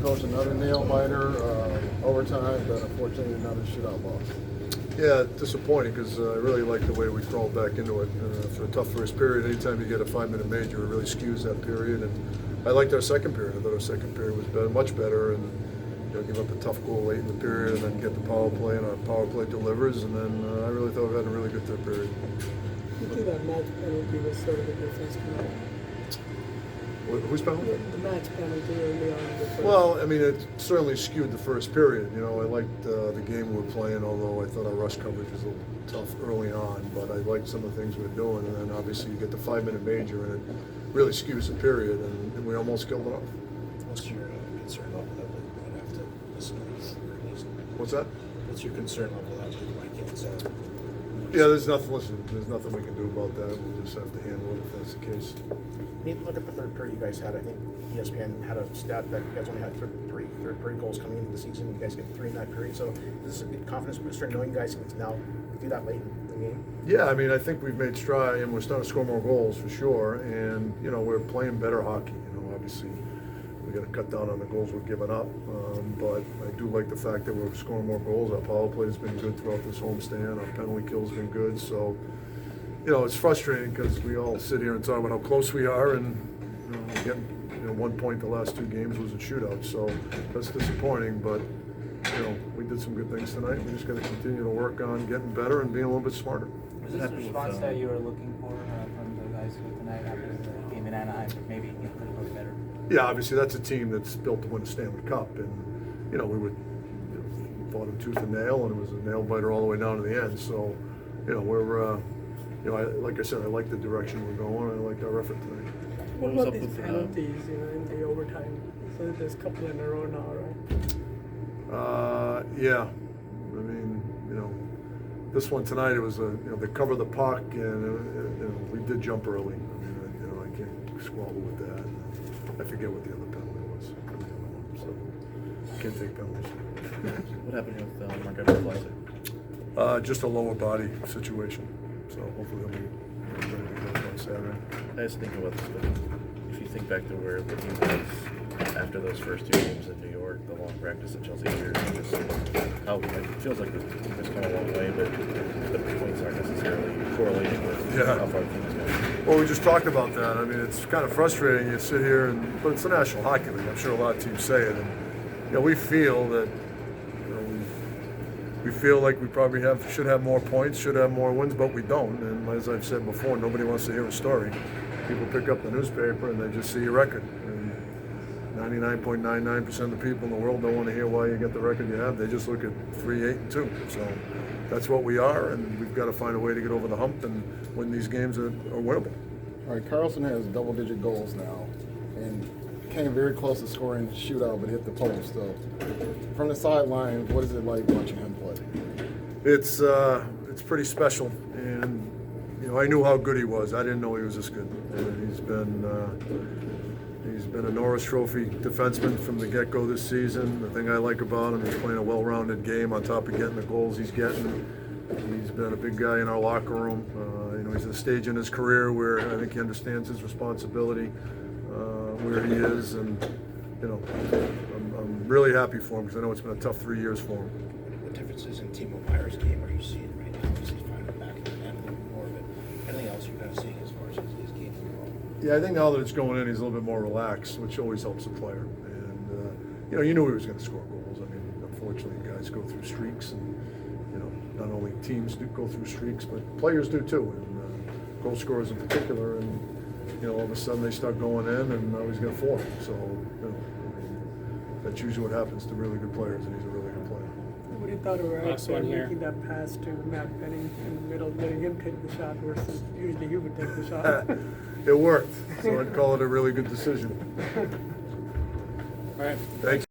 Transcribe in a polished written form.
Coach, another nail biter, overtime, but unfortunately another shootout loss. Yeah, disappointing because I really like the way we crawled back into it. For a tough first period, anytime you get a 5-minute major, it really skews that period. And I liked our second period. I thought our second period was better, much better. And give up a tough goal late in the period, and then get the power play, and our power play delivers. And then I really thought we had a really good third period. You think that match penalty was sort of the difference tonight? Whose penalty? The match penalty early on in the first. Well, I mean, it certainly skewed the first period. I liked the game we were playing, although I thought our rush coverage was a little tough early on. But I liked some of the things we were doing, and then obviously you get the 5-minute major, and it really skews the period, and we almost killed it off. What's your concern level that we might have to listen to release? What's that? What's your concern level that we might get? Yeah, there's nothing. Listen, there's nothing we can do about that. We'll just have to handle it if that's the case. I mean, look at the third period you guys had. I think ESPN had a stat that you guys only had three third period goals coming into the season. You guys get 3 in that period. So this is a good confidence booster knowing you guys can now do that late in the game. Yeah, I mean, I think we've made strides, and we're starting to score more goals for sure. And we're playing better hockey. Obviously, we got to cut down on the goals we're giving up. But I do like the fact that we're scoring more goals. Our power play has been good throughout this homestand. Our penalty kill has been good. So, it's frustrating because we all sit here and talk about how close we are, and we're getting 1 point the last 2 games was a shootout. So that's disappointing. But we did some good things tonight. We just got to continue to work on getting better and being a little bit smarter. Was this the response that you were looking for from the guys tonight after the game in Anaheim? Maybe you could have looked better. Yeah, obviously that's a team that's built to win a Stanley Cup, and we would fought them tooth and nail, and it was a nail biter all the way down to the end. So, we're like I said, I like the direction we're going. I like our effort tonight. What about these penalties, in the overtime? So there's a couple in a row now, right? Yeah. I mean, this one tonight, it was they cover the puck, and we did jump early. I mean, I can't squabble with that. I forget what the other penalty was. So can't take penalties. What happened with Montgomery Classic? Just a lower body situation. So hopefully he'll be ready to go on Saturday. I was thinking about this, but if you think back to where the team was after those first 2 games in New York, the long practice at Chelsea here, just how it feels like the team has come a long way, but the points aren't necessarily correlating with how far the team has gone. Well, we just talked about that. I mean, it's kind of frustrating. You sit here, but it's the National Hockey League. I'm sure a lot of teams say it, and we feel that we feel like we probably should have more points, should have more wins, but we don't. And as I've said before, nobody wants to hear a story. People pick up the newspaper and they just see your record. And 99.99% of the people in the world don't want to hear why you get the record you have. They just look at 3-8-2. So that's what we are, and we've got to find a way to get over the hump and win these games that are winnable. All right, Carlson has double-digit goals now, and came very close to scoring the shootout, but hit the post. So, from the sideline, what is it like watching him play? It's pretty special, and I knew how good he was. I didn't know he was this good. And he's been a Norris Trophy defenseman from the get-go this season. The thing I like about him, he's playing a well-rounded game on top of getting the goals he's getting. He's been a big guy in our locker room. He's at a stage in his career where I think he understands his responsibility, where he is, and I'm really happy for him because I know it's been a tough 3 years for him. What differences in Timo Meier's game are you seeing right now? Is he finding back in the net a little more of it? Anything else you're kind of seeing as far as his game overall? Yeah, I think now that it's going in, he's a little bit more relaxed, which always helps a player. And you knew he was going to score goals. I mean, unfortunately, guys go through streaks, and not only teams do go through streaks, but players do too, and goal scorers in particular. And all of a sudden they start going in, and now he's got 4. So that's usually what happens to really good players, and he's a really good player. What do you thought of making that pass to Matt Penning in the middle, letting him take the shot versus usually you would take the shot? It worked, so I'd call it a really good decision. All right. Thanks.